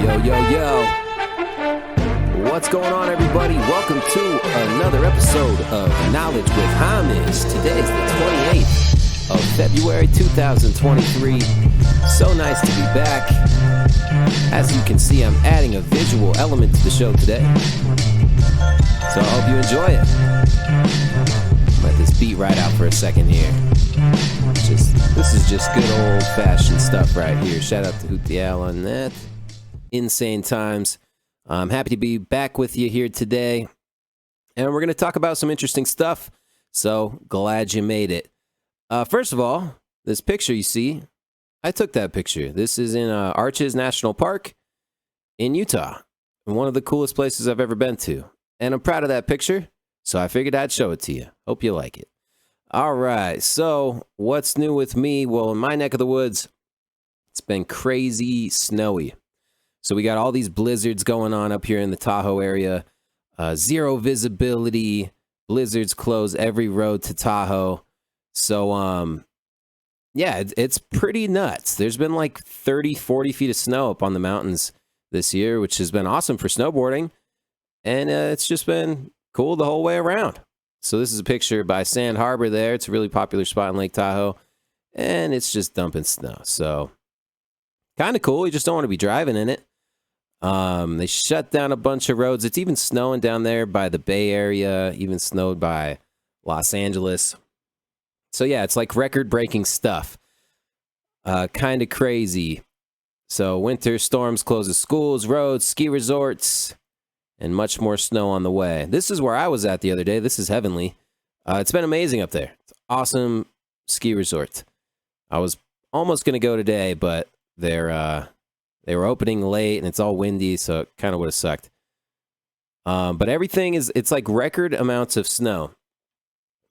Yo, yo, yo. What's going on, everybody? Welcome to another episode of Knowledge with Homage. Today is the 28th of February 2023. So nice to be back. As you can see, I'm adding a visual element to the show today. So I hope you enjoy it. Let this beat right out for a second here. This is just good old-fashioned stuff right here. Shout out to Hoot the Owl on that. Insane times. I'm happy to be back with you here today. And we're going to talk about some interesting stuff. So glad you made it. First of all, this picture you see, I took that picture. This is in Arches National Park in Utah. One of the coolest places I've ever been to. And I'm proud of that picture. So I figured I'd show it to you. Hope you like it. All right, so what's new with me? Well, in my neck of the woods, it's been crazy snowy. So we got all these blizzards going on up here in the Tahoe area. Zero visibility. Blizzards close every road to Tahoe. So, yeah, it's pretty nuts. There's been like 30, 40 feet of snow up on the mountains this year, which has been awesome for snowboarding. And it's just been cool the whole way around. So this is a picture by Sand Harbor there. It's a really popular spot in Lake Tahoe. And it's just dumping snow. So kind of cool. You just don't want to be driving in it. They shut down a bunch of roads. It's even snowing down there by the Bay Area. Even snowed by Los Angeles. So yeah, it's like record-breaking stuff. Kind of crazy. So winter storms closes schools, roads, ski resorts, and much more snow on the way. This is where I was at the other day. This is heavenly. It's been amazing up there. It's awesome ski resort. I was almost going to go today, but they were opening late, and it's all windy, so it kind of would have sucked. But everything it's like record amounts of snow.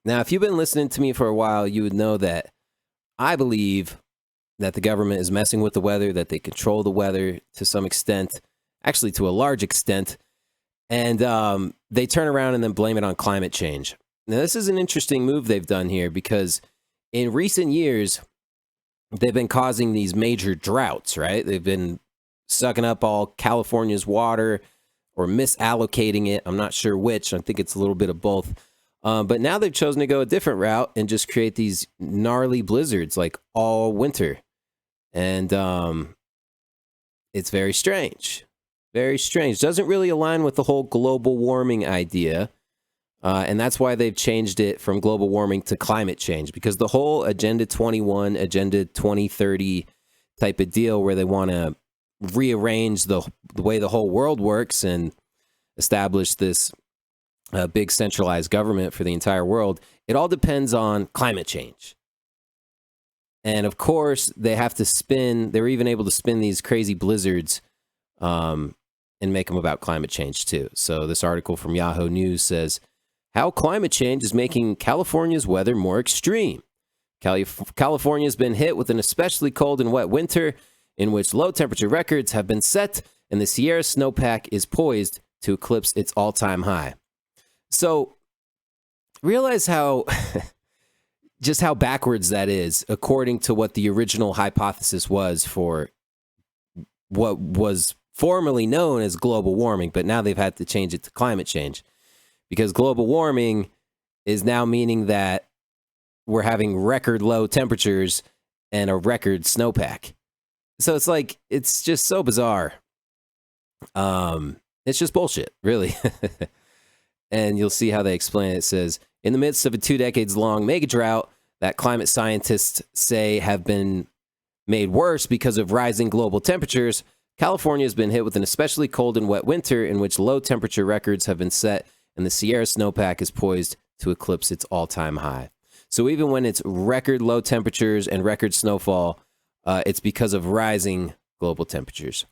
Now, if you've been listening to me for a while, you would know that I believe that the government is messing with the weather, that they control the weather to some extent, actually to a large extent. And they turn around and then blame it on climate change. Now, this is an interesting move they've done here because in recent years, they've been causing these major droughts, right? They've been sucking up all California's water or misallocating it. I'm not sure which. I think it's a little bit of both. But now they've chosen to go a different route and just create these gnarly blizzards like all winter. And it's very strange. Very strange. Doesn't really align with the whole global warming idea. And that's why they've changed it from global warming to climate change. Because the whole Agenda 21, Agenda 2030 type of deal where they want to rearrange the way the whole world works and establish this big centralized government for the entire world, it all depends on climate change. And of course, they were even able to spin these crazy blizzards and make them about climate change too. So this article from Yahoo News says, how climate change is making California's weather more extreme. California has been hit with an especially cold and wet winter in which low temperature records have been set and the Sierra snowpack is poised to eclipse its all-time high. So realize just how backwards that is according to what the original hypothesis was for what was formerly known as global warming, but now they've had to change it to climate change because global warming is now meaning that we're having record low temperatures and a record snowpack. So it's like, it's just so bizarre. It's just bullshit, really. And you'll see how they explain it. It says, in the midst of a 2 decades long mega drought that climate scientists say have been made worse because of rising global temperatures, California has been hit with an especially cold and wet winter in which low temperature records have been set and the Sierra snowpack is poised to eclipse its all-time high. So even when it's record low temperatures and record snowfall, it's because of rising global temperatures.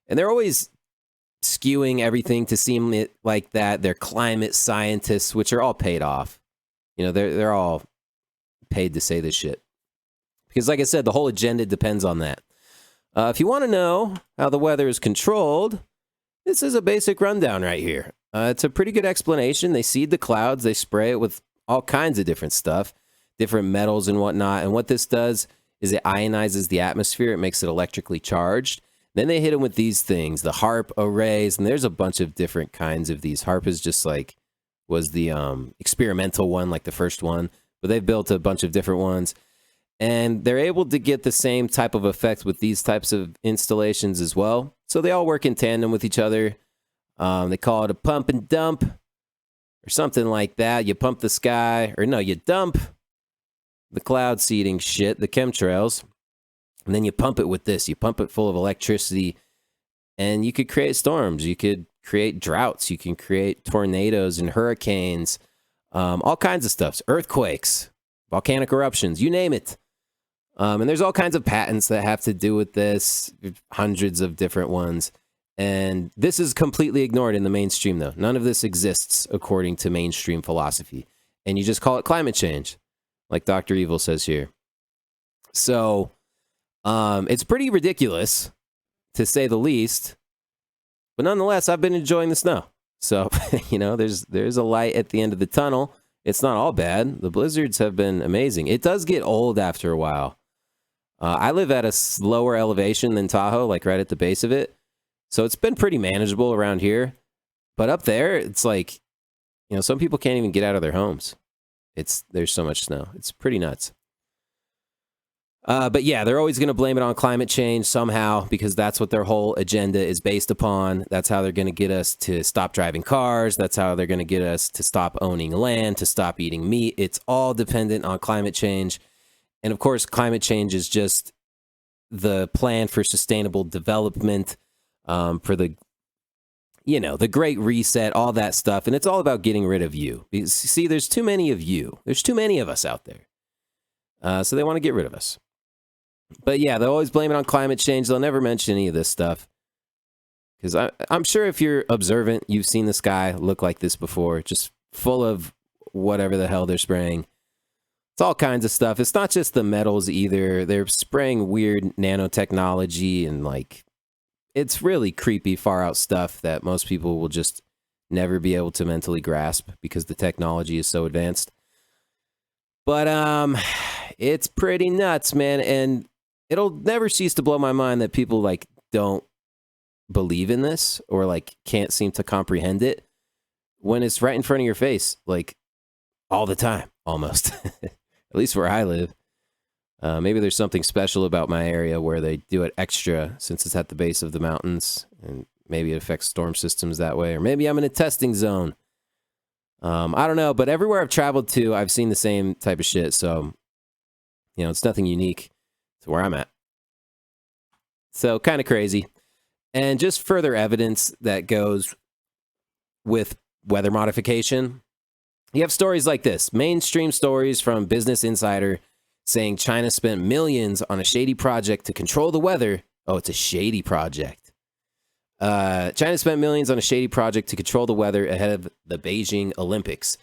And they're always skewing everything to seem like that. They're climate scientists, which are all paid off. You know, they're all paid to say this shit. Because like I said, the whole agenda depends on that. If you want to know how the weather is controlled, this is a basic rundown right here. It's a pretty good explanation. They seed the clouds. They spray it with all kinds of different stuff, different metals and whatnot. And what this does is it ionizes the atmosphere. It makes it electrically charged. Then they hit them with these things, the HARP arrays, and there's a bunch of different kinds of these. HARP is just like, was the experimental one, like the first one, but they've built a bunch of different ones. And they're able to get the same type of effect with these types of installations as well. So they all work in tandem with each other. They call it a pump and dump or something like that. You pump the sky, or no, you dump the cloud seeding shit, the chemtrails, and then you pump it with this. You pump it full of electricity, and you could create storms. You could create droughts. You can create tornadoes and hurricanes, all kinds of stuff, earthquakes, volcanic eruptions, you name it. And there's all kinds of patents that have to do with this, hundreds of different ones. And this is completely ignored in the mainstream, though. None of this exists according to mainstream philosophy. And you just call it climate change, like Dr. Evil says here. So it's pretty ridiculous, to say the least. But nonetheless, I've been enjoying the snow. So, there's a light at the end of the tunnel. It's not all bad. The blizzards have been amazing. It does get old after a while. I live at a slower elevation than Tahoe, like right at the base of it. So it's been pretty manageable around here. But up there, it's like, some people can't even get out of their homes. There's so much snow. It's pretty nuts. But yeah, they're always going to blame it on climate change somehow, because that's what their whole agenda is based upon. That's how they're going to get us to stop driving cars. That's how they're going to get us to stop owning land, to stop eating meat. It's all dependent on climate change. And of course, climate change is just the plan for sustainable development, for the Great Reset, all that stuff. And it's all about getting rid of you. See, there's too many of you. There's too many of us out there. So they want to get rid of us. But yeah, they'll always blame it on climate change. They'll never mention any of this stuff. Because I'm sure if you're observant, you've seen the sky look like this before, just full of whatever the hell they're spraying. It's all kinds of stuff. It's not just the metals either. They're spraying weird nanotechnology and it's really creepy, far out stuff that most people will just never be able to mentally grasp because the technology is so advanced. But it's pretty nuts, man. And it'll never cease to blow my mind that people don't believe in this or can't seem to comprehend it when it's right in front of your face, all the time, almost. At least where I live. Maybe there's something special about my area where they do it extra since it's at the base of the mountains, and maybe it affects storm systems that way. Or maybe I'm in a testing zone. I don't know, but everywhere I've traveled to, I've seen the same type of shit. So, it's nothing unique to where I'm at. So kind of crazy. And just further evidence that goes with weather modification. You have stories like this, mainstream stories from Business Insider saying China spent millions on a shady project to control the weather. Oh, it's a shady project. China spent millions on a shady project to control the weather ahead of the Beijing Olympics.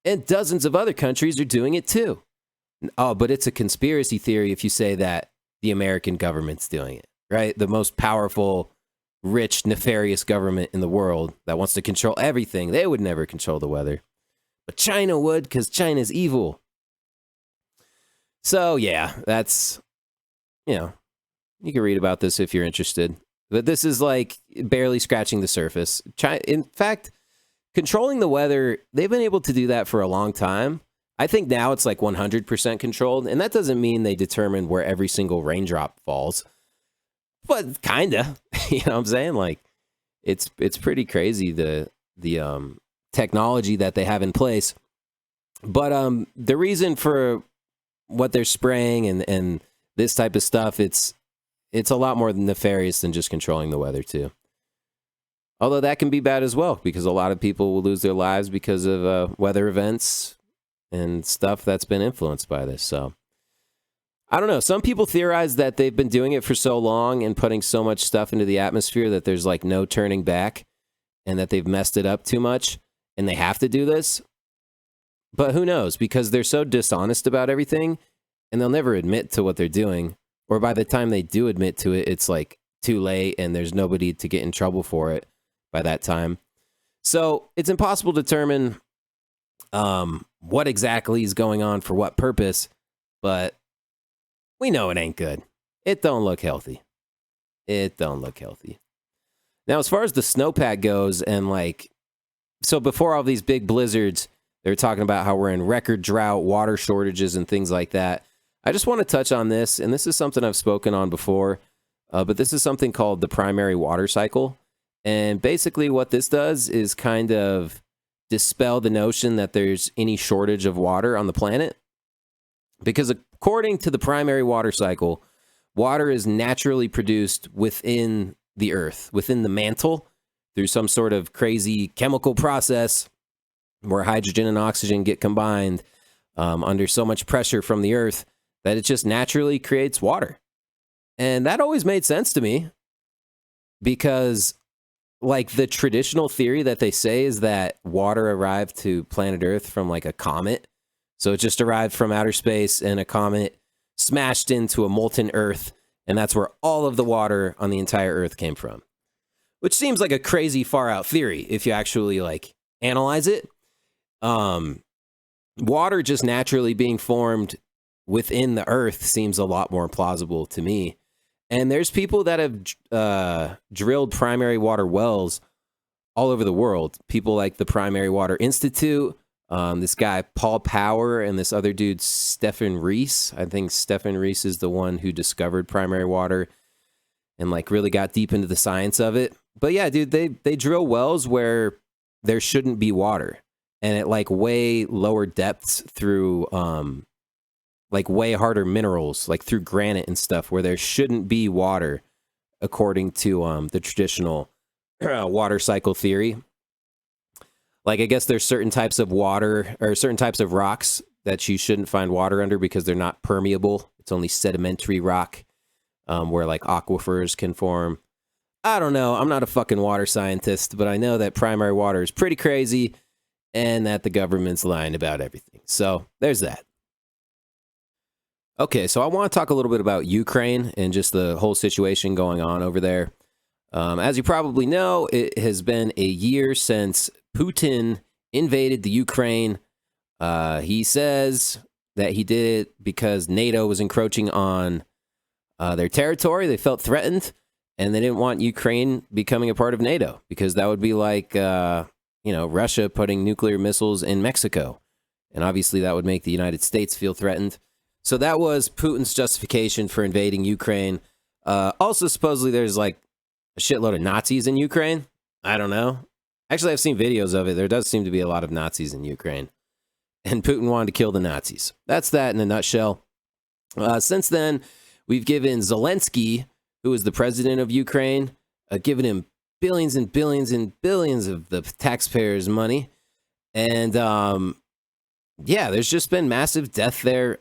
And dozens of other countries are doing it too. Oh, but it's a conspiracy theory if you say that the American government's doing it, right? The most powerful, rich, nefarious government in the world that wants to control everything. They would never control the weather. But China would, because China's evil. So, yeah, that's, you can read about this if you're interested. But this is barely scratching the surface. In fact, controlling the weather, they've been able to do that for a long time. I think now it's 100% controlled. And that doesn't mean they determine where every single raindrop falls. But kind of, you know what I'm saying? It's pretty crazy, the technology that they have in place. But the reason for what they're spraying and this type of stuff, it's a lot more nefarious than just controlling the weather too. Although that can be bad as well, because a lot of people will lose their lives because of weather events and stuff that's been influenced by this. So I don't know. Some people theorize that they've been doing it for so long and putting so much stuff into the atmosphere that there's no turning back, and that they've messed it up too much and they have to do this. But who knows? Because they're so dishonest about everything, and they'll never admit to what they're doing. Or by the time they do admit to it, it's too late and there's nobody to get in trouble for it by that time. So it's impossible to determine what exactly is going on for what purpose, but we know it ain't good. It don't look healthy. It don't look healthy. Now, as far as the snowpack goes, and so before all these big blizzards, they were talking about how we're in record drought, water shortages, and things like that. I just want to touch on this, and this is something I've spoken on before, but this is something called the primary water cycle. And basically what this does is kind of dispel the notion that there's any shortage of water on the planet. Because according to the primary water cycle, water is naturally produced within the earth, within the mantle, through some sort of crazy chemical process where hydrogen and oxygen get combined under so much pressure from the earth that it just naturally creates water. And that always made sense to me because, the traditional theory that they say is that water arrived to planet Earth from a comet. So it just arrived from outer space and a comet smashed into a molten Earth, and that's where all of the water on the entire Earth came from. Which seems like a crazy far out theory if you actually analyze it. Water just naturally being formed within the Earth seems a lot more plausible to me. And there's people that have drilled primary water wells all over the world. People like the Primary Water Institute, this guy Paul Power, and this other dude Stephen Reese. I think Stephen Reese is the one who discovered primary water and really got deep into the science of it. But yeah, dude, they drill wells where there shouldn't be water, and at way lower depths through way harder minerals, through granite and stuff, where there shouldn't be water, according to the traditional water cycle theory. I guess there's certain types of water or certain types of rocks that you shouldn't find water under because they're not permeable. It's only sedimentary rock, where aquifers can form. I don't know. I'm not a fucking water scientist, but I know that primary water is pretty crazy and that the government's lying about everything. So there's that. Okay, so I want to talk a little bit about Ukraine and just the whole situation going on over there. As you probably know, it has been a year since Putin invaded the Ukraine. He says that he did it because NATO was encroaching on their territory. They felt threatened, and they didn't want Ukraine becoming a part of NATO because that would be like, Russia putting nuclear missiles in Mexico. And obviously that would make the United States feel threatened. So that was Putin's justification for invading Ukraine. Also, supposedly there's a shitload of Nazis in Ukraine. I don't know. Actually, I've seen videos of it. There does seem to be a lot of Nazis in Ukraine. And Putin wanted to kill the Nazis. That's that in a nutshell. Since then, we've given Zelensky, who is the president of Ukraine, given him billions and billions and billions of the taxpayers' money. And there's just been massive death there.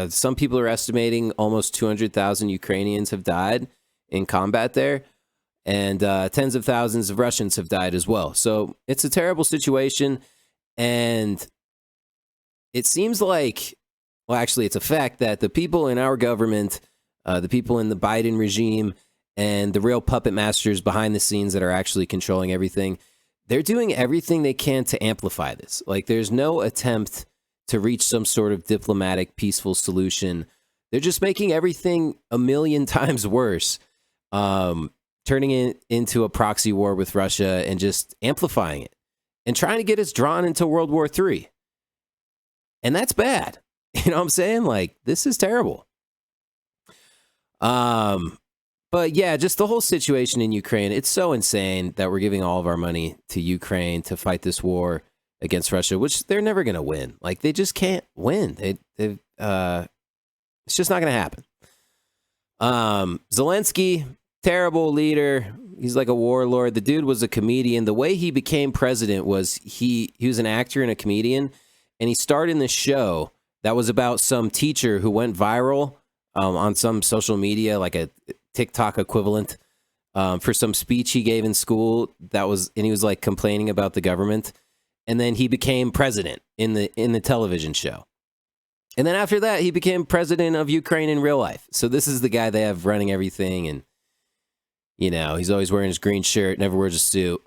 Some people are estimating almost 200,000 Ukrainians have died in combat there, and tens of thousands of Russians have died as well. So it's a terrible situation, and it seems it's a fact that the people in our government, the people in the Biden regime, and the real puppet masters behind the scenes that are actually controlling everything, they're doing everything they can to amplify this. There's no attempt to reach some sort of diplomatic, peaceful solution. They're just making everything a million times worse, turning it into a proxy war with Russia and just amplifying it and trying to get us drawn into World War III. And that's bad. You know what I'm saying? This is terrible. But yeah, just the whole situation in Ukraine, it's so insane that we're giving all of our money to Ukraine to fight this war against Russia, which they're never going to win. They just can't win. It's just not going to happen. Zelensky, terrible leader. He's like a warlord. The dude was a comedian. The way he became president was he was an actor and a comedian, and he starred in this show that was about some teacher who went viral on some social media, like a TikTok equivalent, for some speech he gave in school. And he was complaining about the government. And then he became president in the television show. And then after that, he became president of Ukraine in real life. So this is the guy they have running everything. And, he's always wearing his green shirt, never wears a suit.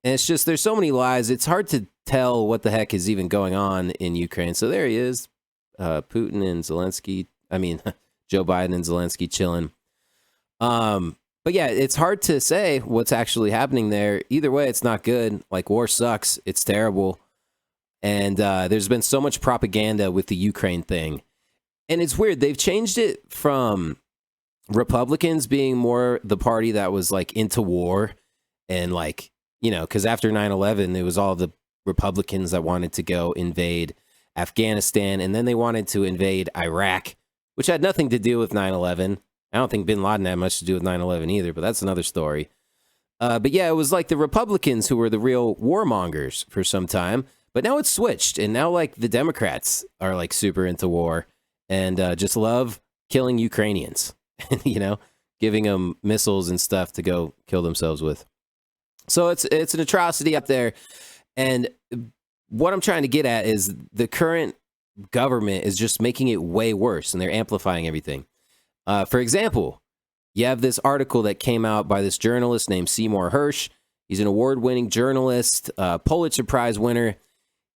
And it's just, there's so many lies. It's hard to tell what the heck is even going on in Ukraine. So there he is, Putin and Zelensky. Joe Biden and Zelensky chilling. But yeah, it's hard to say what's actually happening there. Either way, it's not good. Like, war sucks. It's terrible. And there's been so much propaganda with the Ukraine thing. And it's weird. They've changed it from Republicans being more the party that was like into war and like, you know, because after 9/11, it was all the Republicans that wanted to go invade Afghanistan. And then they wanted to invade Iraq, which had nothing to do with 9/11. I don't think bin Laden had much to do with 9/11 either, but that's another story. But yeah, it was like the Republicans who were the real warmongers for some time. But now it's switched. And now like the Democrats are like super into war and just love killing Ukrainians, you know, giving them missiles and stuff to go kill themselves with. So it's an atrocity up there. And what I'm trying to get at is the current government is just making it way worse and they're amplifying everything. For example, you have this article that came out by this journalist named Seymour Hersh. He's an award-winning journalist, Pulitzer Prize winner.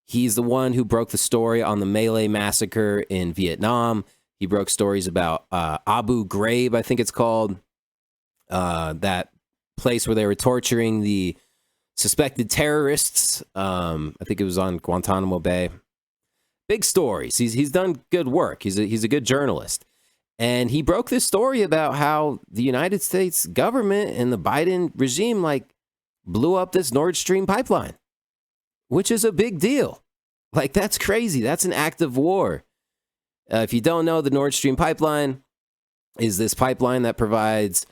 He's the one who broke the story on the My Lai massacre in Vietnam. He broke stories about Abu Ghraib, I think it's called, that place where they were torturing the suspected terrorists. I think it was on Guantanamo Bay. Big stories. He's done good work. He's a good journalist. And he broke this story about how the United States government and the Biden regime like blew up this Nord Stream pipeline, which is a big deal. Like, that's crazy. That's an act of war. If you don't know, the Nord Stream pipeline is this pipeline that provides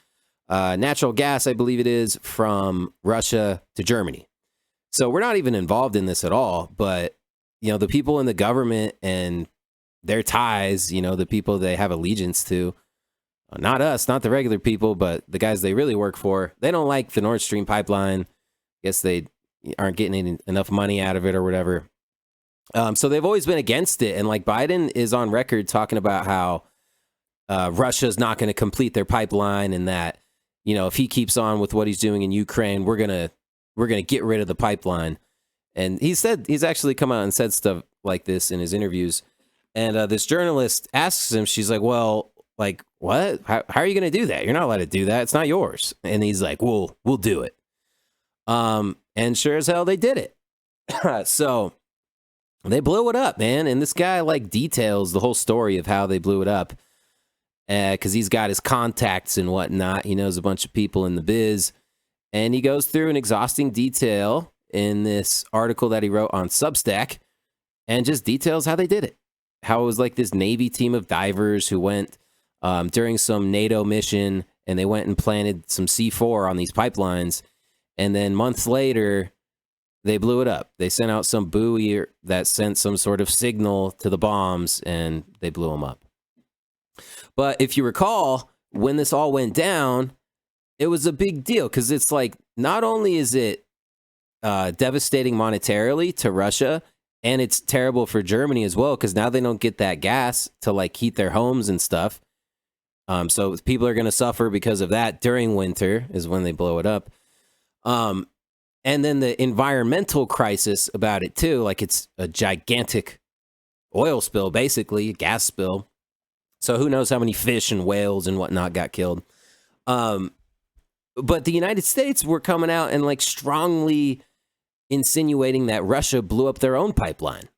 natural gas, I believe it is, from Russia to Germany. So we're not even involved in this at all. But, you know, the people in the government and their ties, you know, the people they have allegiance to, not us, not the regular people, but the guys they really work for, they don't like the Nord Stream pipeline. Guess they aren't getting enough money out of it or whatever. So they've always been against it. And like Biden is on record talking about how Russia's not going to complete their pipeline and that, you know, if he keeps on with what he's doing in Ukraine, we're going to get rid of the pipeline. And he's actually come out and said stuff like this in his interviews. And this journalist asks him, she's like, well, like, what? How are you going to do that? You're not allowed to do that. It's not yours. And he's like, we'll do it. And sure as hell, they did it. So they blew it up, man. And this guy like details the whole story of how they blew it up. Because he's got his contacts and whatnot. He knows a bunch of people in the biz. And he goes through an exhausting detail in this article that he wrote on Substack and just details how they did it. How it was like this Navy team of divers who went during some NATO mission and they went and planted some C4 on these pipelines. And then months later, they blew it up. They sent out some buoy that sent some sort of signal to the bombs and they blew them up. But if you recall, when this all went down, it was a big deal because it's like not only is it devastating monetarily to Russia, and it's terrible for Germany as well, because now they don't get that gas to like heat their homes and stuff. So people are going to suffer because of that during winter is when they blow it up. And then the environmental crisis about it too, like it's a gigantic oil spill, basically a gas spill. So who knows how many fish and whales and whatnot got killed. But the United States were coming out and like strongly insinuating that Russia blew up their own pipeline,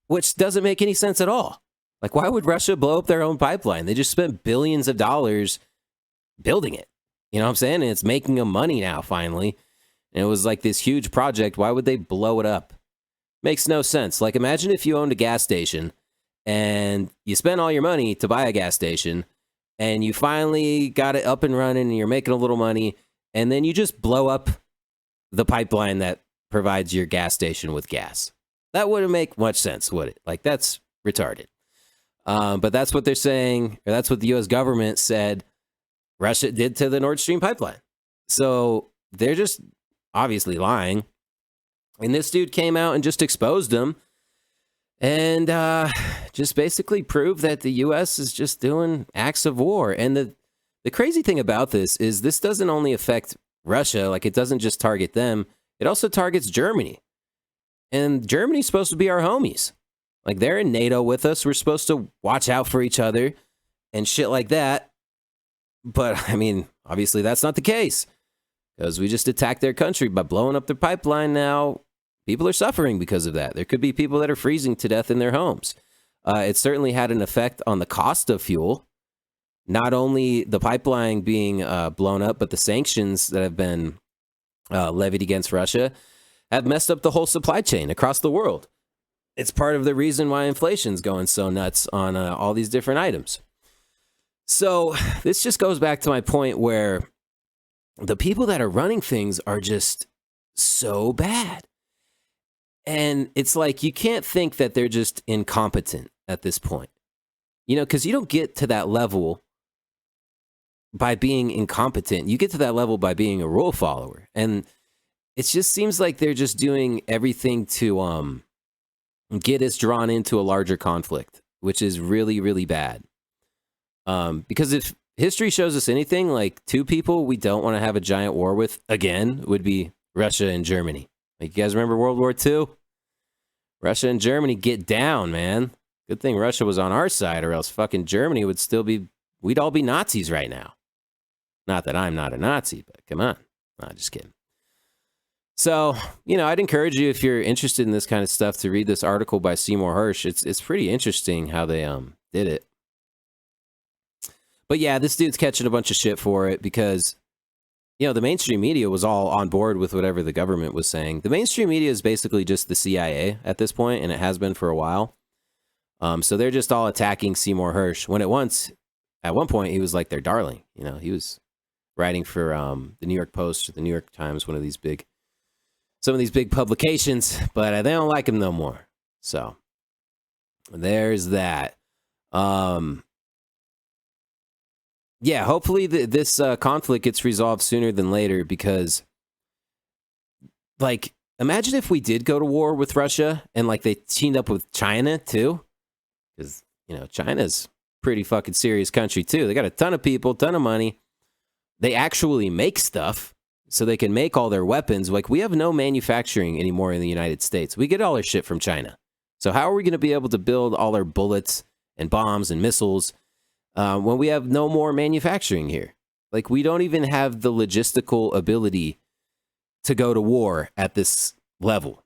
which doesn't make any sense at all. Like, why would Russia blow up their own pipeline? They just spent billions of dollars building it. You know what I'm saying? And it's making them money now, finally. And it was like this huge project. Why would they blow it up? Makes no sense. Like, imagine if you owned a gas station and you spent all your money to buy a gas station and you finally got it up and running and you're making a little money, and then you just blow up the pipeline that provides your gas station with gas. That wouldn't make much sense, would it? Like, that's retarded. But that's what they're saying, or that's what the U.S. government said Russia did to the Nord Stream pipeline. So they're just obviously lying. And this dude came out and just exposed them and just basically proved that the U.S. is just doing acts of war. And the crazy thing about this is this doesn't only affect Russia, like it doesn't just target them, it also targets Germany. And Germany's supposed to be our homies. Like, they're in NATO with us. We're supposed to watch out for each other and shit like that. But I mean, obviously that's not the case, because we just attacked their country by blowing up their pipeline. Now people are suffering because of that. There could be people that are freezing to death in their homes. It certainly had an effect on the cost of fuel. Not only the pipeline being blown up, but the sanctions that have been levied against Russia have messed up the whole supply chain across the world. It's part of the reason why inflation's going so nuts on all these different items. So this just goes back to my point where the people that are running things are just so bad. And it's like, you can't think that they're just incompetent at this point, you know, because you don't get to that level by being incompetent. You get to that level by being a rule follower. And it just seems like they're just doing everything to get us drawn into a larger conflict, which is really, really bad. Because if history shows us anything, like two people we don't want to have a giant war with again would be Russia and Germany. Like, you guys remember World War II? Russia and Germany get down, man. Good thing Russia was on our side, or else fucking Germany would still be, we'd all be Nazis right now. Not that I'm not a Nazi, but come on. No, just kidding. So, you know, I'd encourage you, if you're interested in this kind of stuff, to read this article by Seymour Hersh. It's pretty interesting how they did it. But yeah, this dude's catching a bunch of shit for it because, you know, the mainstream media was all on board with whatever the government was saying. The mainstream media is basically just the CIA at this point, and it has been for a while. So they're just all attacking Seymour Hersh, when at one point, he was like their darling. You know, he was writing for the New York Post or the New York Times, some of these big publications, but they don't like him no more. So there's that. Yeah, hopefully this conflict gets resolved sooner than later, because, like, imagine if we did go to war with Russia and, like, they teamed up with China too, because, you know, China's a pretty fucking serious country too. They got a ton of people, ton of money. They actually make stuff, so they can make all their weapons. Like, we have no manufacturing anymore in the United States. We get all our shit from China. So how are we going to be able to build all our bullets and bombs and missiles when we have no more manufacturing here? Like, we don't even have the logistical ability to go to war at this level.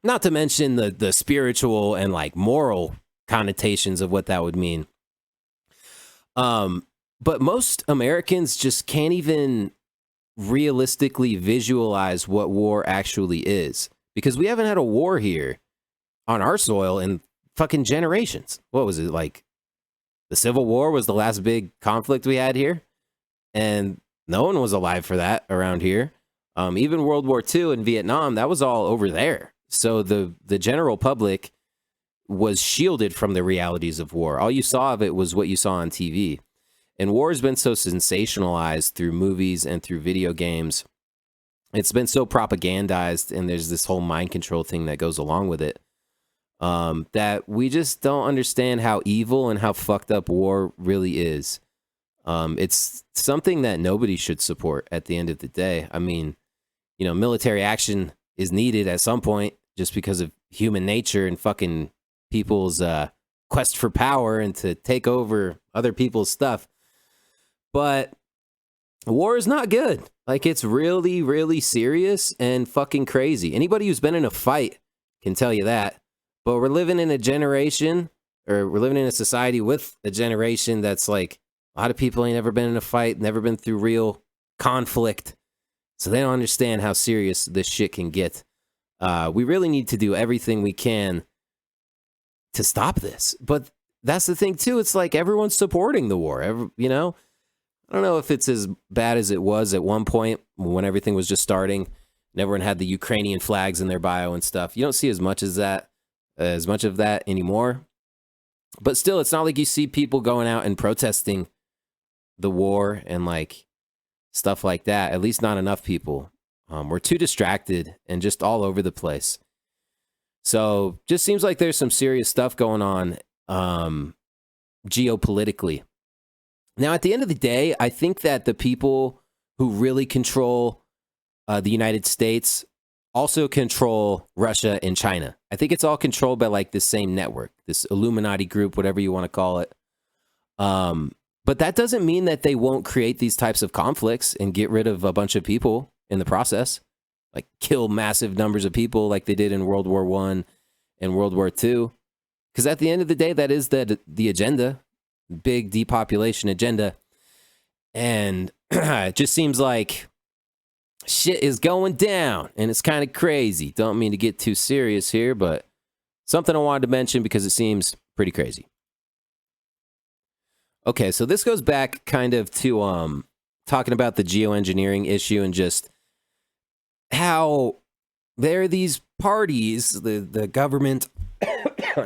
Not to mention the spiritual and, like, moral connotations of what that would mean. But most Americans just can't even realistically visualize what war actually is, because we haven't had a war here on our soil in fucking generations. What was it, like? The Civil War was the last big conflict we had here, and no one was alive for that around here. Even World War II and Vietnam, that was all over there. So the general public was shielded from the realities of war. All you saw of it was what you saw on TV. And war has been so sensationalized through movies and through video games. It's been so propagandized, and there's this whole mind control thing that goes along with it, that we just don't understand how evil and how fucked up war really is. It's something that nobody should support at the end of the day. I mean, you know, military action is needed at some point just because of human nature and fucking people's quest for power and to take over other people's stuff. But war is not good. Like, it's really, really serious and fucking crazy. Anybody who's been in a fight can tell you that. But we're living in a generation, or we're living in a society with a generation that's like, a lot of people ain't ever been in a fight, never been through real conflict. So they don't understand how serious this shit can get. We really need to do everything we can to stop this. But that's the thing too. It's like everyone's supporting the war, you know? I don't know if it's as bad as it was at one point when everything was just starting and everyone had the Ukrainian flags in their bio and stuff. You don't see as much of that anymore. But still, it's not like you see people going out and protesting the war and like stuff like that. At least not enough people. We're too distracted and just all over the place. So just seems like there's some serious stuff going on geopolitically. Now, at the end of the day, I think that the people who really control the United States also control Russia and China. I think it's all controlled by like the same network, this Illuminati group, whatever you want to call it. But that doesn't mean that they won't create these types of conflicts and get rid of a bunch of people in the process, like kill massive numbers of people like they did in World War I and World War II. Because at the end of the day, that is the agenda, big depopulation agenda. And it just seems like shit is going down, and it's kind of crazy. Don't mean to get too serious here, but something I wanted to mention because it seems pretty crazy. Okay, so this goes back kind of to talking about the geoengineering issue and just how there are these parties, the government,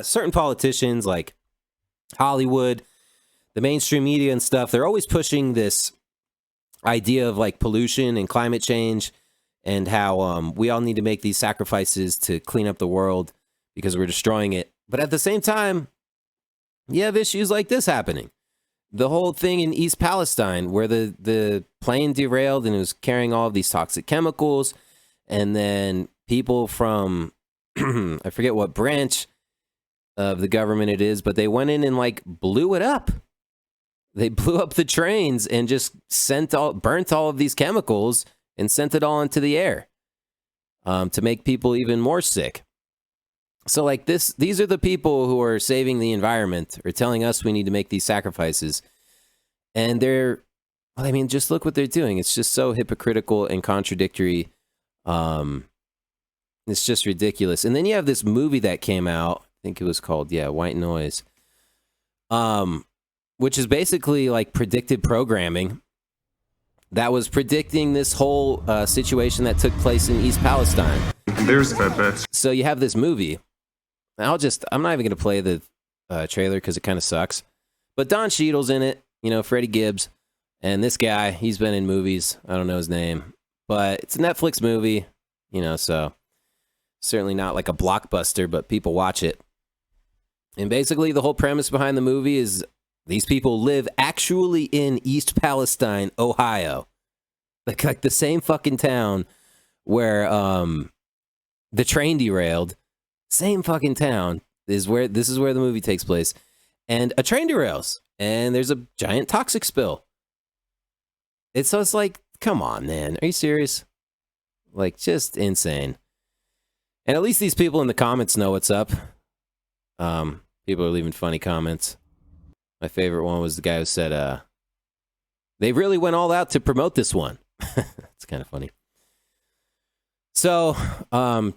certain politicians like Hollywood, the mainstream media and stuff, they're always pushing this idea of like pollution and climate change and how we all need to make these sacrifices to clean up the world because we're destroying it. But at the same time, you have issues like this happening. The whole thing in East Palestine where the plane derailed and it was carrying all of these toxic chemicals, and then people from I forget what branch of the government it is, but they went in and like blew it up. They blew up the trains and just burnt all of these chemicals and sent it all into the air to make people even more sick. So like these are the people who are saving the environment or telling us we need to make these sacrifices. And just look what they're doing. It's just so hypocritical and contradictory. It's just ridiculous. And then you have this movie that came out, I think it was called, White Noise, which is basically like predictive programming that was predicting this whole situation that took place in East Palestine. There's that bitch. So you have this movie. I'm not even going to play the trailer because it kind of sucks. But Don Cheadle's in it, Freddie Gibbs. And this guy, he's been in movies. I don't know his name. But it's a Netflix movie, so certainly not like a blockbuster, but people watch it. And basically the whole premise behind the movie is these people live actually in East Palestine, Ohio. Like the same fucking town where the train derailed. Same fucking town this is where the movie takes place. And a train derails. And there's a giant toxic spill. It's like, come on, man. Are you serious? Like, just insane. And at least these people in the comments know what's up. People are leaving funny comments. My favorite one was the guy who said, they really went all out to promote this one. It's kind of funny. So,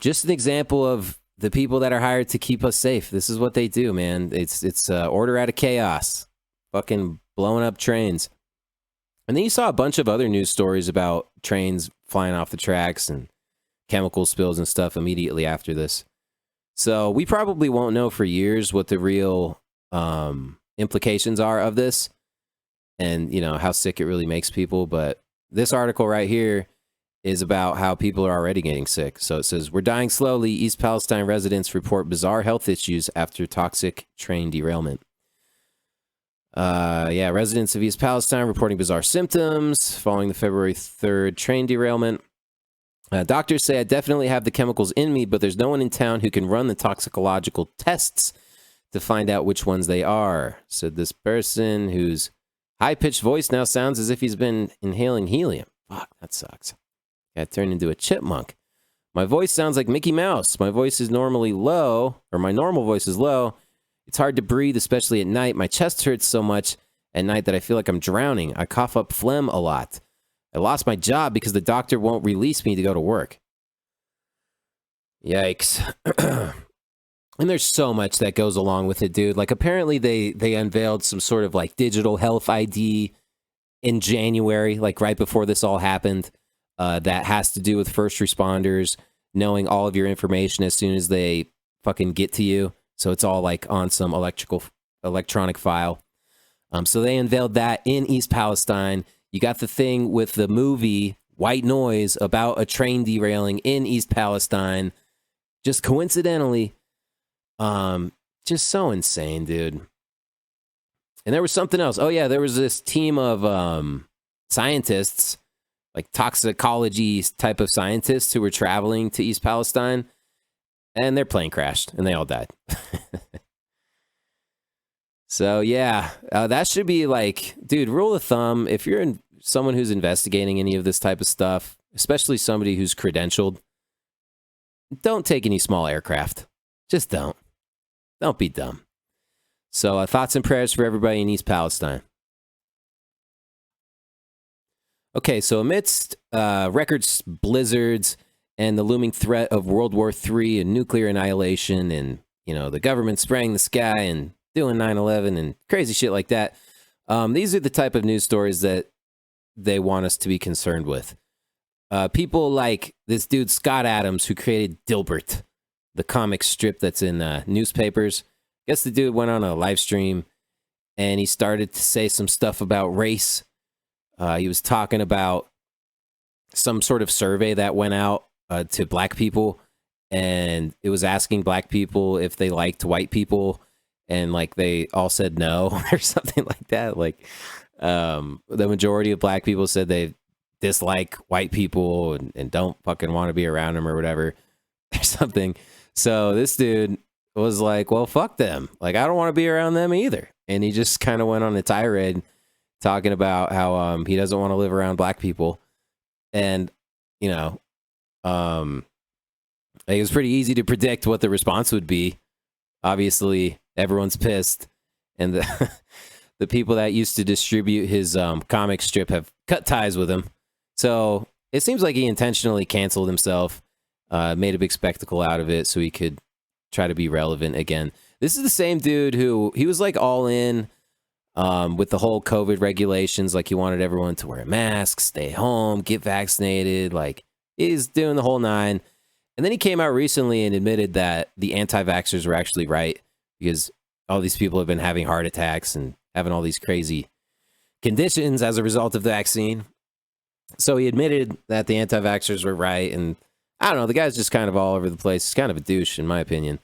just an example of the people that are hired to keep us safe. This is what they do, man. It's order out of chaos. Fucking blowing up trains. And then you saw a bunch of other news stories about trains flying off the tracks and chemical spills and stuff immediately after this. So we probably won't know for years what the real implications are of this and, how sick it really makes people. But this article right here is about how people are already getting sick. So it says, we're dying slowly. East Palestine residents report bizarre health issues after toxic train derailment. Residents of East Palestine reporting bizarre symptoms following the February 3rd train derailment. Doctors say I definitely have the chemicals in me, but there's no one in town who can run the toxicological tests to find out which ones they are, said this person whose high-pitched voice now sounds as if he's been inhaling helium. Fuck, that sucks. Got turned into a chipmunk. My voice sounds like Mickey Mouse. My voice is normally low, or my normal voice is low. It's hard to breathe, especially at night. My chest hurts so much at night that I feel like I'm drowning. I cough up phlegm a lot. I lost my job because the doctor won't release me to go to work. Yikes. And there's so much that goes along with it, dude. Like, apparently they unveiled some sort of like digital health ID in January, like right before this all happened, that has to do with first responders knowing all of your information as soon as they fucking get to you. So it's all like on some electronic file. So they unveiled that in East Palestine. You got the thing with the movie White Noise about a train derailing in East Palestine. Just coincidentally. Just so insane, dude. And there was something else. Oh yeah, there was this team of scientists, like toxicology type of scientists who were traveling to East Palestine, and their plane crashed and they all died. So yeah, that should be like, dude, rule of thumb, if you're someone who's investigating any of this type of stuff, especially somebody who's credentialed, don't take any small aircraft. Just don't. Don't be dumb. So thoughts and prayers for everybody in East Palestine. Okay, so amidst record blizzards and the looming threat of World War III and nuclear annihilation and, the government spraying the sky and doing 9/11 and crazy shit like that, these are the type of news stories that they want us to be concerned with. People like this dude, Scott Adams, who created Dilbert, the comic strip that's in newspapers. I guess the dude went on a live stream and he started to say some stuff about race. He was talking about some sort of survey that went out to black people, and it was asking black people if they liked white people, and like they all said no or something like that. Like the majority of black people said they dislike white people and don't fucking want to be around them or whatever or something. So this dude was like, well, fuck them. Like, I don't want to be around them either. And he just kind of went on a tirade talking about how he doesn't want to live around black people. And, it was pretty easy to predict what the response would be. Obviously, everyone's pissed. And the people that used to distribute his comic strip have cut ties with him. So it seems like he intentionally canceled himself, made a big spectacle out of it so he could try to be relevant again. This is the same dude who, he was like all in with the whole COVID regulations. Like he wanted everyone to wear a mask, stay home, get vaccinated. Like he's doing the whole nine. And then he came out recently and admitted that the anti-vaxxers were actually right, because all these people have been having heart attacks and having all these crazy conditions as a result of the vaccine. So he admitted that the anti-vaxxers were right. And I don't know, the guy's just kind of all over the place. He's kind of a douche, in my opinion.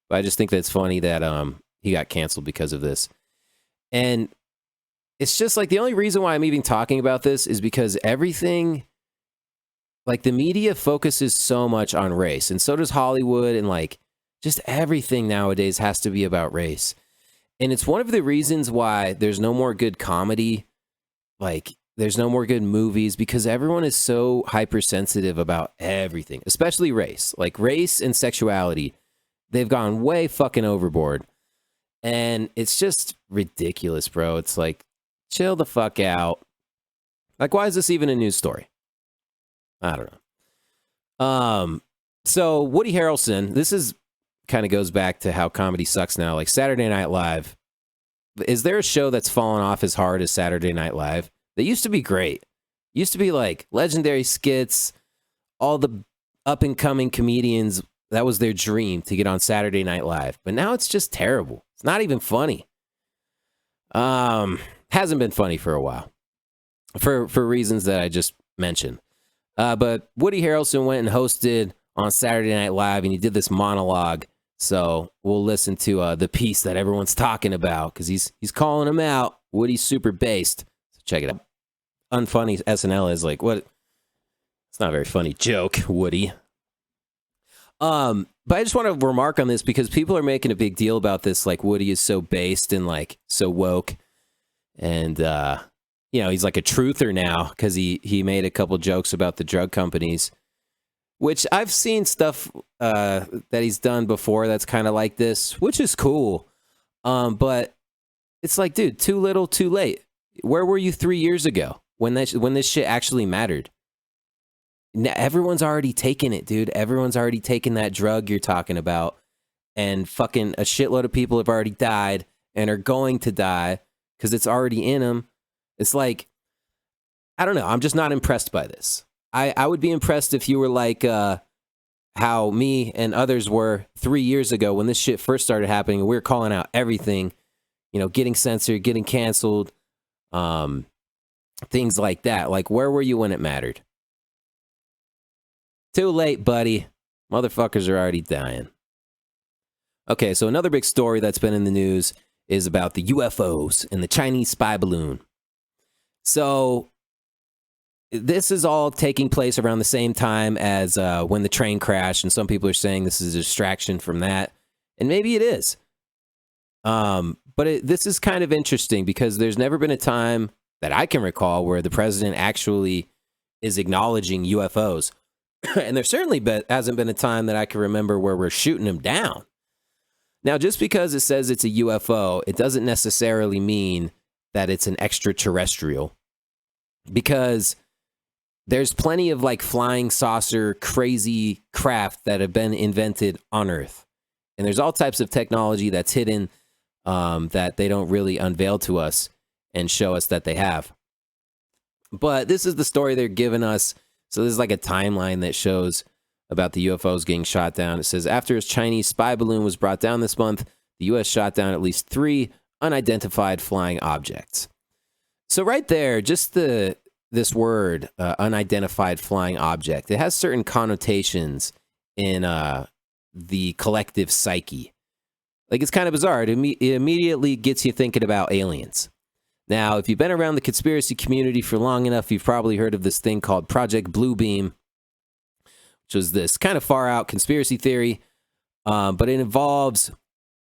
But I just think that it's funny that he got canceled because of this. And it's just like, the only reason why I'm even talking about this is because everything, like the media focuses so much on race, and so does Hollywood, and like just everything nowadays has to be about race. And it's one of the reasons why there's no more good comedy, like there's no more good movies, because everyone is so hypersensitive about everything, especially race. Like race and sexuality, they've gone way fucking overboard. And it's just ridiculous, bro. It's like, chill the fuck out. Like, why is this even a news story? I don't know. So Woody Harrelson, this is kind of goes back to how comedy sucks now. Like Saturday Night Live. Is there a show that's fallen off as hard as Saturday Night Live? They used to be great. Used to be like legendary skits, all the up and coming comedians. That was their dream, to get on Saturday Night Live. But now it's just terrible. It's not even funny. Hasn't been funny for a while, for reasons that I just mentioned. But Woody Harrelson went and hosted on Saturday Night Live, and he did this monologue. So we'll listen to the piece that everyone's talking about, because he's calling him out. Woody's super based. So check it out. Unfunny SNL is like, what? It's not a very funny joke, Woody. But I just want to remark on this, because people are making a big deal about this. Like Woody is so based and like so woke, and he's like a truther now, because he made a couple jokes about the drug companies, which I've seen stuff that he's done before that's kind of like this, which is cool. But it's like, dude, too little, too late. Where were you 3 years ago when this shit actually mattered? Everyone's already taken it, dude. Everyone's already taken that drug you're talking about, and fucking a shitload of people have already died and are going to die because it's already in them. It's like, I don't know. I'm just not impressed by this. I would be impressed if you were like how me and others were 3 years ago when this shit first started happening, and we were calling out everything, getting censored, getting canceled, things like that. Like, where were you when it mattered? Too late, buddy. Motherfuckers are already dying. Okay, so another big story that's been in the news is about the UFOs and the Chinese spy balloon. So this is all taking place around the same time as when the train crashed, and some people are saying this is a distraction from that. And maybe it is. But this is kind of interesting because there's never been a time that I can recall where the president actually is acknowledging UFOs. And there certainly hasn't been a time that I can remember where we're shooting them down. Now, just because it says it's a UFO, it doesn't necessarily mean that it's an extraterrestrial, because there's plenty of like flying saucer, crazy craft that have been invented on Earth. And there's all types of technology that's hidden that they don't really unveil to us and show us that they have. But this is the story they're giving us. So this is like a timeline that shows about the UFOs getting shot down. It says, after a Chinese spy balloon was brought down this month, the U.S. shot down at least 3 unidentified flying objects. So right there, just this word, unidentified flying object, it has certain connotations in the collective psyche. Like, it's kind of bizarre. It immediately gets you thinking about aliens. Now, if you've been around the conspiracy community for long enough, you've probably heard of this thing called Project Bluebeam, which was this kind of far out conspiracy theory, but it involves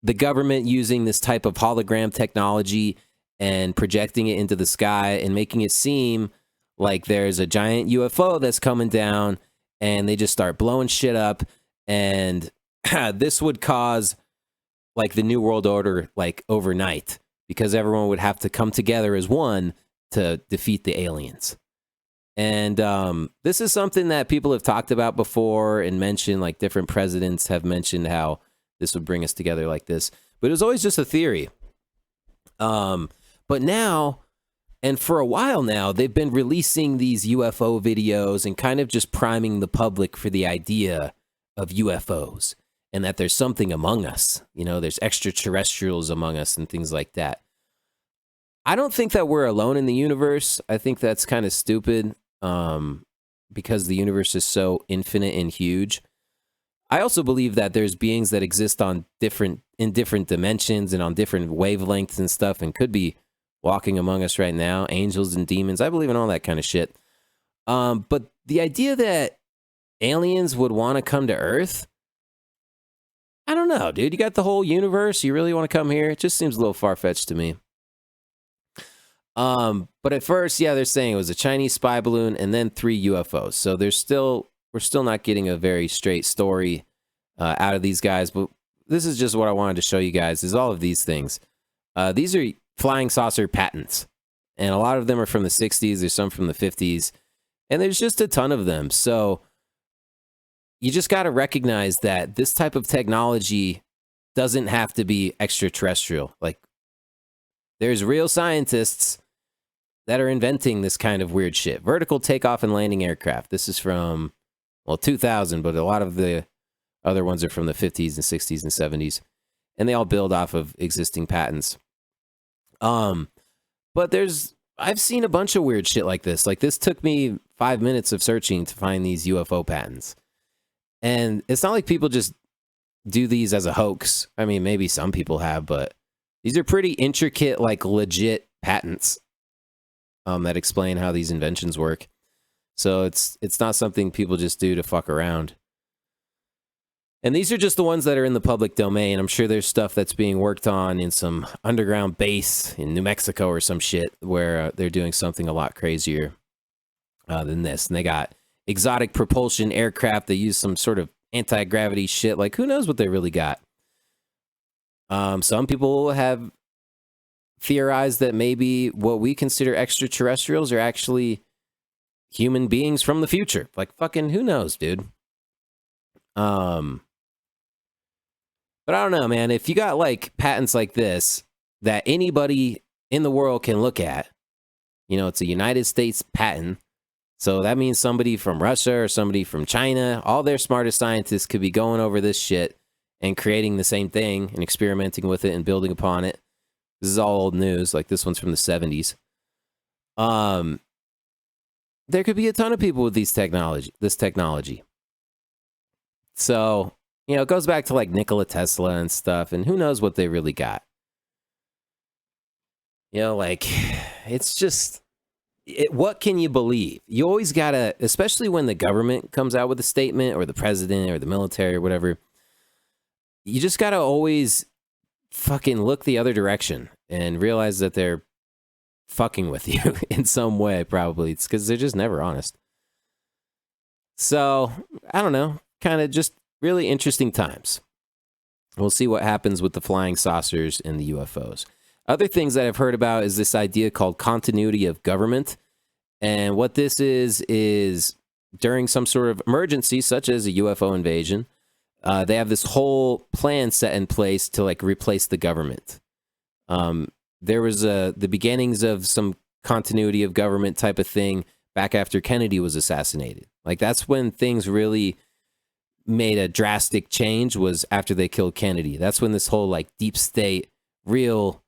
the government using this type of hologram technology and projecting it into the sky and making it seem like there's a giant UFO that's coming down, and they just start blowing shit up, and this would cause like the New World Order like overnight, because everyone would have to come together as one to defeat the aliens. And this is something that people have talked about before and mentioned, like different presidents have mentioned how this would bring us together like this. But it was always just a theory. But now, and for a while now, they've been releasing these UFO videos and kind of just priming the public for the idea of UFOs and that there's something among us. You know, there's extraterrestrials among us and things like that. I don't think that we're alone in the universe. I think that's kind of stupid because the universe is so infinite and huge. I also believe that there's beings that exist in different dimensions and on different wavelengths and stuff, and could be walking among us right now, angels and demons. I believe in all that kind of shit. But the idea that aliens would want to come to Earth, I don't know, dude. You got the whole universe. You really want to come here? It just seems a little far-fetched to me. But at first, yeah, they're saying it was a Chinese spy balloon and then 3 UFOs. So we're still not getting a very straight story out of these guys. But this is just what I wanted to show you guys, is all of these things. These are flying saucer patents, and a lot of them are from the 60s. There's some from the 50s, and there's just a ton of them. So you just got to recognize that this type of technology doesn't have to be extraterrestrial. Like, there's real scientists that are inventing this kind of weird shit. Vertical takeoff and landing aircraft. This is from, 2000, but a lot of the other ones are from the 50s and 60s and 70s. And they all build off of existing patents. But I've seen a bunch of weird shit like this. Like, this took me 5 minutes of searching to find these UFO patents. And it's not like people just do these as a hoax. I mean, maybe some people have, but these are pretty intricate, like legit patents that explain how these inventions work. So it's not something people just do to fuck around. And these are just the ones that are in the public domain. I'm sure there's stuff that's being worked on in some underground base in New Mexico or some shit where they're doing something a lot crazier than this. And they got exotic propulsion aircraft. They use some sort of anti-gravity shit. Like, who knows what they really got? Some people have theorized that maybe what we consider extraterrestrials are actually human beings from the future. Like, fucking who knows, dude? But I don't know, man. If you got like patents like this that anybody in the world can look at, you know, it's a United States patent. So that means somebody from Russia or somebody from China, all their smartest scientists could be going over this shit and creating the same thing and experimenting with it and building upon it. This is all old news. Like, this one's from the 70s. There could be a ton of people with this technology. So, you know, it goes back to like Nikola Tesla and stuff, and who knows what they really got. You know, like, it's just, what can you believe? You always gotta, especially when the government comes out with a statement, or the president or the military or whatever, you just gotta always fucking look the other direction and realize that they're fucking with you in some way. Probably it's because they're just never honest. So I don't know, kind of just really interesting times. We'll see what happens with the flying saucers and the UFOs. Other things that I've heard about is this idea called continuity of government. And what this is during some sort of emergency, such as a UFO invasion, they have this whole plan set in place to like replace the government. There was the beginnings of some continuity of government type of thing back after Kennedy was assassinated. Like that's when things really made a drastic change, was after they killed Kennedy. That's when this whole like deep state, real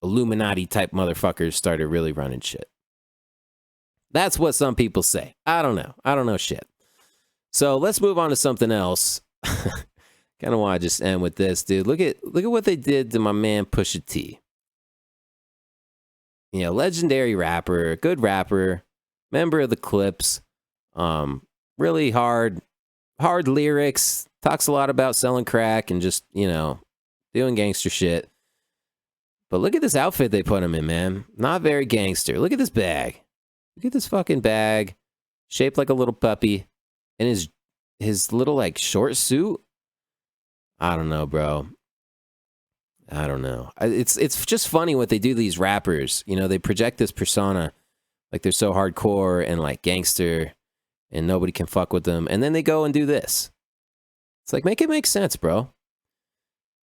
Illuminati type motherfuckers started really running shit. That's what some people say. I don't know shit. So let's move on to something else. Kind of want to just end with this, dude. Look at what they did to my man Pusha T. You know, legendary rapper, good rapper, member of the Clips. Really hard lyrics. Talks a lot about selling crack and just, you know, doing gangster shit. But look at this outfit they put him in, man. Not very gangster. Look at this bag. Look at this fucking bag, shaped like a little puppy, and his little like short suit. I don't know, bro. I don't know. It's just funny what they do to these rappers. You know, they project this persona like they're so hardcore and like gangster, and nobody can fuck with them, and then they go and do this. It's like, make it make sense, bro.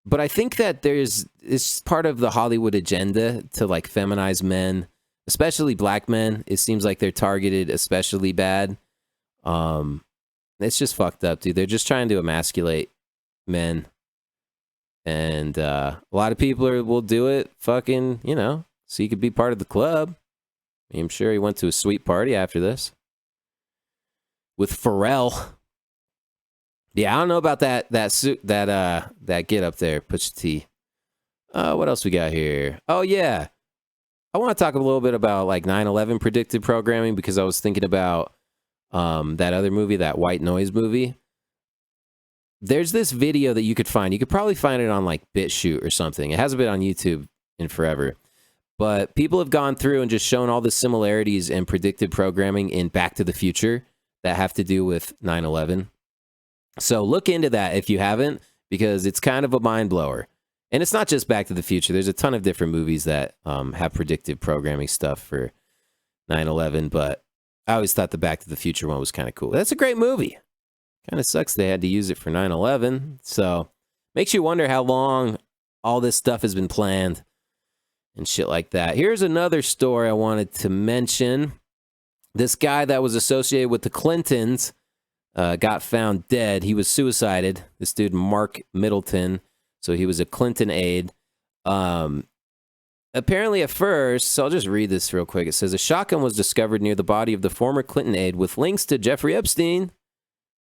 But I think that it's part of the Hollywood agenda to like feminize men, especially black men. It seems like they're targeted especially bad. It's just fucked up, dude. They're just trying to emasculate men. And a lot of people will do it fucking, you know, so you could be part of the club. I'm sure he went to a sweet party after this with Pharrell. Yeah, I don't know about that suit, that get up there, Pusha T. What else we got here? Oh yeah, I want to talk a little bit about like 9/11 predictive programming, because I was thinking about that other movie, that White Noise movie. There's this video that you could find. You could probably find it on like BitChute or something. It hasn't been on YouTube in forever. But people have gone through and just shown all the similarities in predictive programming in Back to the Future that have to do with 9/11. So look into that if you haven't, because it's kind of a mind blower. And it's not just Back to the Future. There's a ton of different movies that have predictive programming stuff for 9/11. But I always thought the Back to the Future one was kind of cool. That's a great movie. Kind of sucks they had to use it for 9/11. So makes you wonder how long all this stuff has been planned and shit like that. Here's another story I wanted to mention. This guy that was associated with the Clintons got found dead. He was suicided. This dude, Mark Middleton. So he was a Clinton aide. Apparently at first, so I'll just read this real quick. It says, a shotgun was discovered near the body of the former Clinton aide with links to Jeffrey Epstein.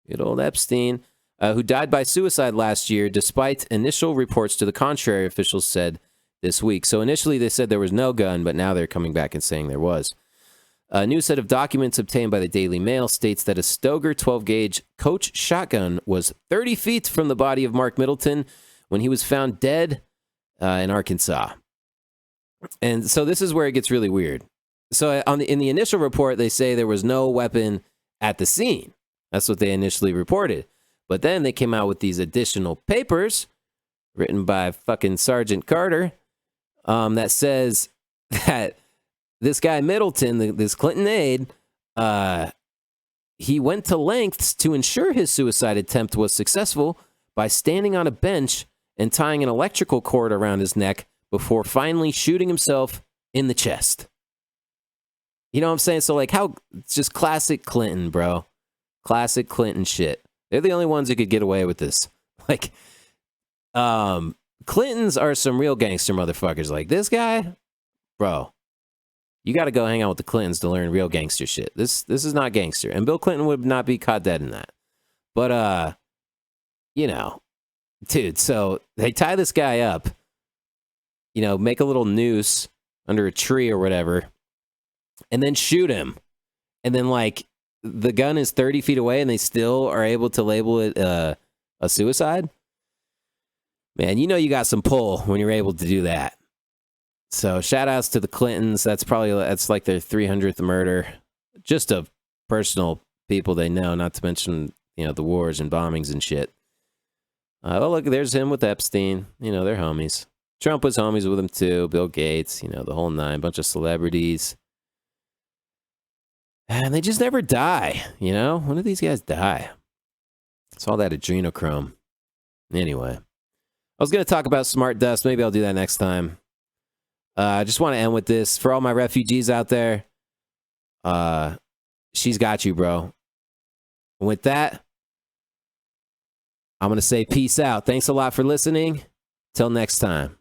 Good old Epstein, who died by suicide last year, despite initial reports to the contrary, officials said this week. So initially they said there was no gun, but now they're coming back and saying there was. A new set of documents obtained by the Daily Mail states that a Stoger 12-gauge Coach shotgun was 30 feet from the body of Mark Middleton when he was found dead in Arkansas. And so this is where it gets really weird. So in the initial report, they say there was no weapon at the scene. That's what they initially reported. But then they came out with these additional papers written by fucking Sergeant Carter that says that this guy Middleton, this Clinton aide, he went to lengths to ensure his suicide attempt was successful by standing on a bench and tying an electrical cord around his neck before finally shooting himself in the chest. You know what I'm saying? So like it's just classic Clinton, bro. Classic Clinton shit. They're the only ones who could get away with this. Like, Clintons are some real gangster motherfuckers. Like this guy, bro. You got to go hang out with the Clintons to learn real gangster shit. This is not gangster. And Bill Clinton would not be caught dead in that. But, you know, dude, so they tie this guy up, you know, make a little noose under a tree or whatever, and then shoot him. And then, like, the gun is 30 feet away and they still are able to label it a suicide? Man, you know you got some pull when you're able to do that. So shout outs to the Clintons. That's like their 300th murder. Just of personal people they know, not to mention, the wars and bombings and shit. Oh, look, there's him with Epstein. They're homies. Trump was homies with him too. Bill Gates, the whole nine, bunch of celebrities. And they just never die, When do these guys die? It's all that adrenochrome. Anyway, I was going to talk about smart dust. Maybe I'll do that next time. I just want to end with this. For all my refugees out there, she's got you, bro. With that, I'm going to say peace out. Thanks a lot for listening. Till next time.